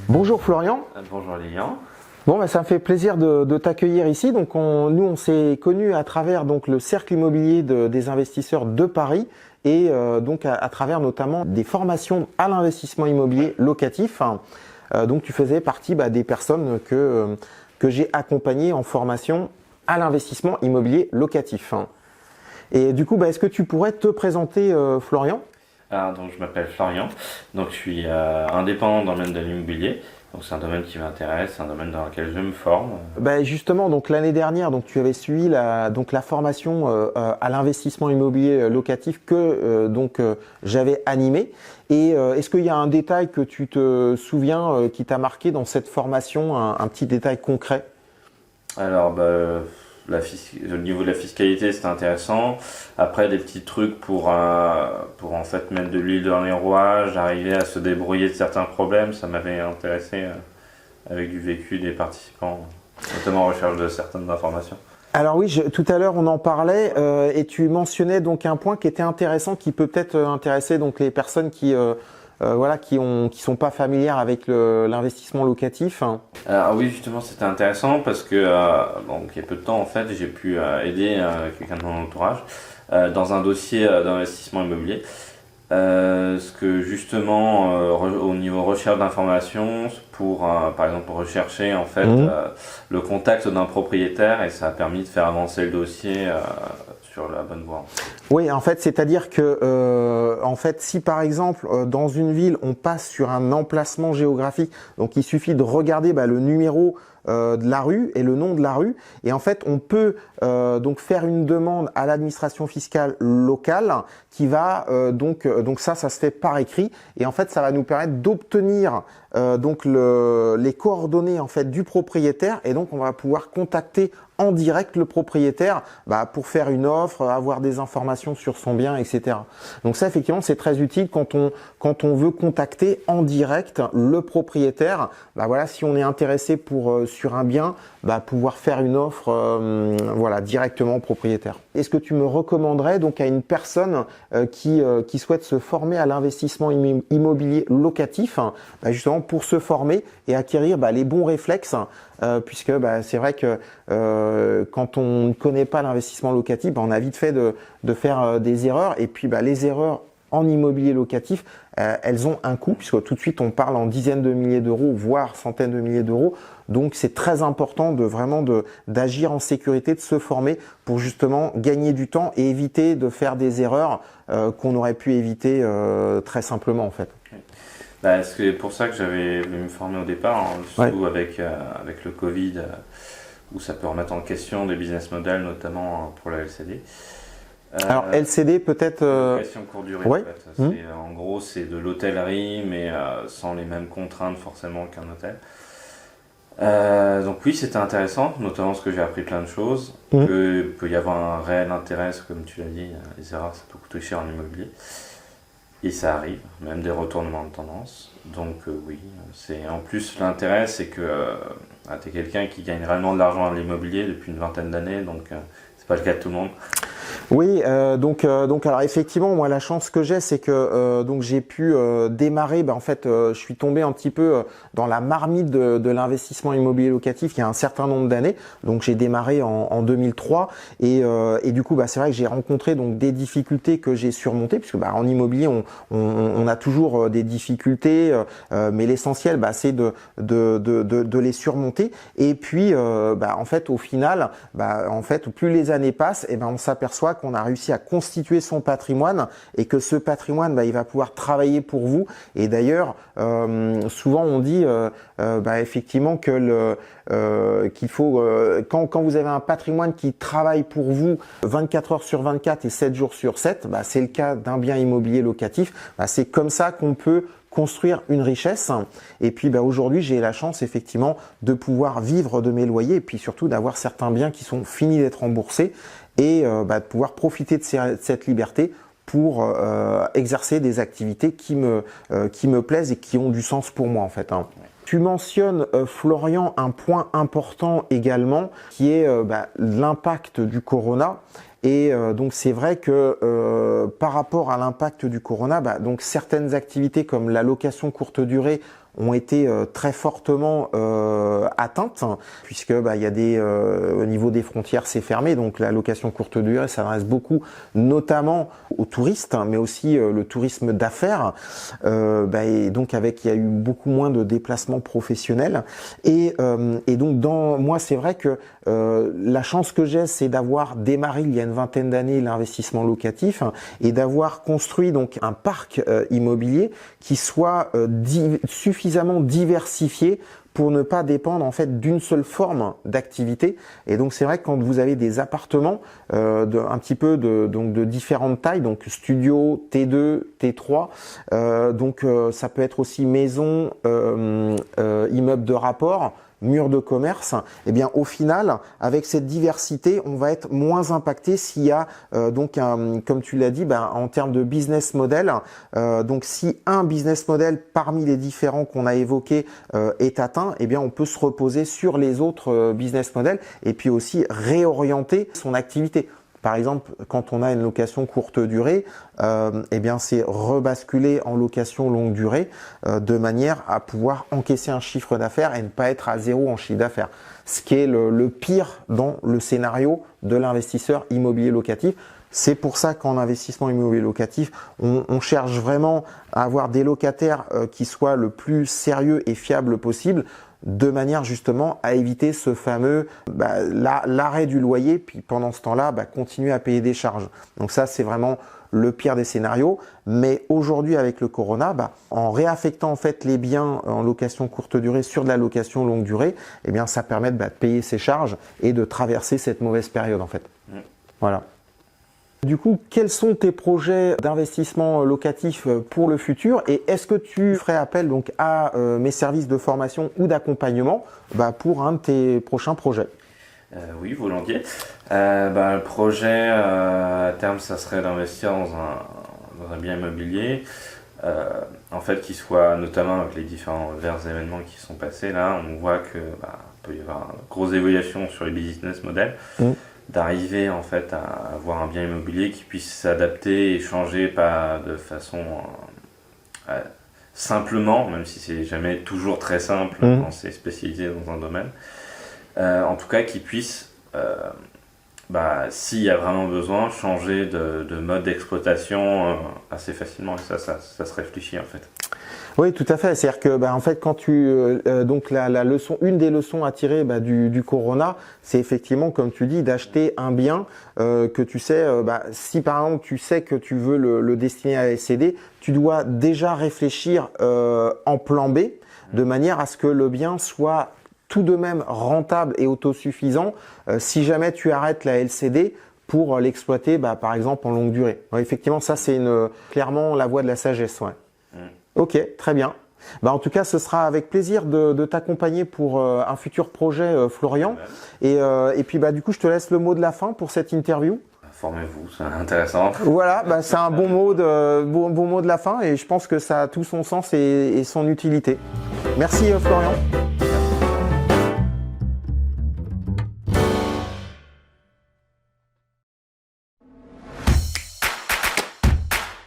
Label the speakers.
Speaker 1: Bonjour Florian.
Speaker 2: Bonjour Lilian.
Speaker 1: Bon, ça me fait plaisir de t'accueillir ici. Donc, nous, on s'est connus à travers donc le cercle immobilier des investisseurs de Paris et donc à travers notamment des formations à l'investissement immobilier locatif. Donc, tu faisais partie des personnes que j'ai accompagnées en formation à l'investissement immobilier locatif. Et du coup, est-ce que tu pourrais te présenter, Florian?
Speaker 2: Alors, donc, je m'appelle Florian, donc je suis indépendant dans le domaine de l'immobilier. Donc c'est un domaine qui m'intéresse, c'est un domaine dans lequel je me forme.
Speaker 1: Justement, donc l'année dernière, donc tu avais suivi la formation à l'investissement immobilier locatif que j'avais animée. Et est-ce qu'il y a un détail que tu te souviens qui t'a marqué dans cette formation, un petit détail concret?
Speaker 2: Alors, le niveau de la fiscalité, c'était intéressant. Après, des petits trucs pour en fait mettre de l'huile dans les rouages, arriver à se débrouiller de certains problèmes, ça m'avait intéressé avec du vécu des participants, notamment en recherche de certaines informations.
Speaker 1: Alors oui, tout à l'heure on en parlait et tu mentionnais donc un point qui était intéressant, qui peut peut-être intéresser donc les personnes qui sont pas familières avec l'investissement locatif.
Speaker 2: Alors oui, justement, c'était intéressant parce que il y a peu de temps, en fait, j'ai pu aider quelqu'un de mon entourage dans un dossier d'investissement immobilier. Ce que justement, au niveau recherche d'informations, pour par exemple rechercher en fait le contact d'un propriétaire, et ça a permis de faire avancer le dossier sur la bonne voie.
Speaker 1: Oui, en fait, c'est-à-dire que si par exemple dans une ville on passe sur un emplacement géographique, donc il suffit de regarder le numéro de la rue et le nom de la rue, et en fait on peut donc faire une demande à l'administration fiscale locale qui va donc ça se fait par écrit, et en fait ça va nous permettre d'obtenir les coordonnées en fait du propriétaire, et donc on va pouvoir contacter en direct le propriétaire pour faire une offre, avoir des informations sur son bien, etc. Donc ça, effectivement, c'est très utile quand on veut contacter en direct le propriétaire. Si on est intéressé sur un bien, pouvoir faire une offre directement au propriétaire. Est-ce que tu me recommanderais donc à une personne qui souhaite se former à l'investissement immobilier locatif, justement pour se former et acquérir les bons réflexes, puisque c'est vrai que quand on ne connaît pas l'investissement locatif, on a vite fait de faire des erreurs, et puis les erreurs en immobilier locatif, elles ont un coût, puisque tout de suite on parle en dizaines de milliers d'euros, voire centaines de milliers d'euros. Donc c'est très important d'agir en sécurité, de se former pour justement gagner du temps et éviter de faire des erreurs qu'on aurait pu éviter très simplement en fait.
Speaker 2: C'est pour ça que j'avais voulu me former au départ, surtout avec le Covid, où ça peut remettre en question des business models, notamment pour la LCD.
Speaker 1: Alors LCD peut-être
Speaker 2: location courte durée. En fait. En gros, c'est de l'hôtellerie, mais sans les mêmes contraintes forcément qu'un hôtel. Donc oui, c'était intéressant, notamment parce que j'ai appris plein de choses. Il peut y avoir un réel intérêt, comme tu l'as dit, les erreurs, ça peut coûter cher en immobilier. Et ça arrive, même des retournements de tendance. Donc oui, en plus l'intérêt, c'est que tu es quelqu'un qui gagne réellement de l'argent à l'immobilier depuis une vingtaine d'années, donc c'est pas le cas de tout le monde.
Speaker 1: Oui, alors effectivement, moi la chance que j'ai, c'est que j'ai pu démarrer. Je suis tombé un petit peu dans la marmite de l'investissement immobilier locatif il y a un certain nombre d'années. Donc j'ai démarré en 2003, et du coup c'est vrai que j'ai rencontré donc des difficultés que j'ai surmontées, puisque en immobilier on a toujours des difficultés, mais l'essentiel c'est de les surmonter. Et puis en fait au final, plus les années passent, et on s'aperçoit qu'on a réussi à constituer son patrimoine, et que ce patrimoine il va pouvoir travailler pour vous. Et d'ailleurs souvent on dit effectivement que qu'il faut quand vous avez un patrimoine qui travaille pour vous 24 heures sur 24 et 7 jours sur 7, c'est le cas d'un bien immobilier locatif. C'est comme ça qu'on peut construire une richesse. Et puis aujourd'hui, j'ai la chance effectivement de pouvoir vivre de mes loyers, et puis surtout d'avoir certains biens qui sont finis d'être remboursés, et de pouvoir profiter de cette liberté pour exercer des activités qui me plaisent et qui ont du sens pour moi en fait. Tu mentionnes, Florian, un point important également, qui est l'impact du corona. Et donc c'est vrai que par rapport à l'impact du corona, donc certaines activités comme la location courte durée ont été très fortement atteintes, puisque il y a des au niveau des frontières c'est fermé, donc la location courte durée s'adresse beaucoup notamment aux touristes, mais aussi le tourisme d'affaires, et donc il y a eu beaucoup moins de déplacements professionnels et donc moi c'est vrai que la chance que j'ai, c'est d'avoir démarré il y a une vingtaine d'années l'investissement locatif et d'avoir construit donc un parc immobilier qui soit suffisamment diversifié pour ne pas dépendre en fait d'une seule forme d'activité. Et donc c'est vrai que quand vous avez des appartements un petit peu de différentes tailles, donc studio, T2, T3, ça peut être aussi maison, immeuble de rapport, mur de commerce, et bien au final, avec cette diversité, on va être moins impacté s'il y a comme tu l'as dit, en termes de business model, donc si un business model parmi les différents qu'on a évoqués est atteint, et bien on peut se reposer sur les autres business models et puis aussi réorienter son activité. Par exemple, quand on a une location courte durée, bien c'est rebasculer en location longue durée de manière à pouvoir encaisser un chiffre d'affaires et ne pas être à zéro en chiffre d'affaires. Ce qui est le pire dans le scénario de l'investisseur immobilier locatif. C'est pour ça qu'en investissement immobilier locatif, on cherche vraiment à avoir des locataires qui soient le plus sérieux et fiables possible, de manière justement à éviter ce fameux l'arrêt du loyer, puis pendant ce temps-là, continuer à payer des charges. Donc ça, c'est vraiment le pire des scénarios. Mais aujourd'hui, avec le corona, en réaffectant en fait les biens en location courte durée sur de la location longue durée, eh bien ça permet de payer ses charges et de traverser cette mauvaise période en fait. Voilà. Du coup, quels sont tes projets d'investissement locatif pour le futur et est-ce que tu ferais appel donc à mes services de formation ou d'accompagnement pour un de tes prochains projets?
Speaker 2: Oui, volontiers. Le projet à terme, ça serait d'investir dans un bien immobilier, en fait, qui soit notamment avec les différents événements qui sont passés là, on voit que peut y avoir une grosse évolution sur les business models. D'arriver en fait à avoir un bien immobilier qui puisse s'adapter et changer pas de façon simplement, même si c'est jamais toujours très simple quand c'est spécialisé dans un domaine, en tout cas qui puisse s'il y a vraiment besoin changer de mode d'exploitation assez facilement, et ça se réfléchit en fait.
Speaker 1: Oui, tout à fait. C'est-à-dire que, en fait, quand donc la leçon, une des leçons à tirer du corona, c'est effectivement, comme tu dis, d'acheter un bien que tu sais, si par exemple tu sais que tu veux le destiner à la SCD, tu dois déjà réfléchir en plan B, de manière à ce que le bien soit tout de même rentable et autosuffisant si jamais tu arrêtes la LCD pour l'exploiter, par exemple, en longue durée. Ouais, effectivement, ça c'est clairement la voie de la sagesse. Ouais. Ok, très bien. En tout cas, ce sera avec plaisir de t'accompagner pour un futur projet, Florian. Et puis, du coup, je te laisse le mot de la fin pour cette interview.
Speaker 2: Formez-vous, c'est intéressant.
Speaker 1: Voilà, c'est un bon mot de la fin et je pense que ça a tout son sens et son utilité. Merci, Florian.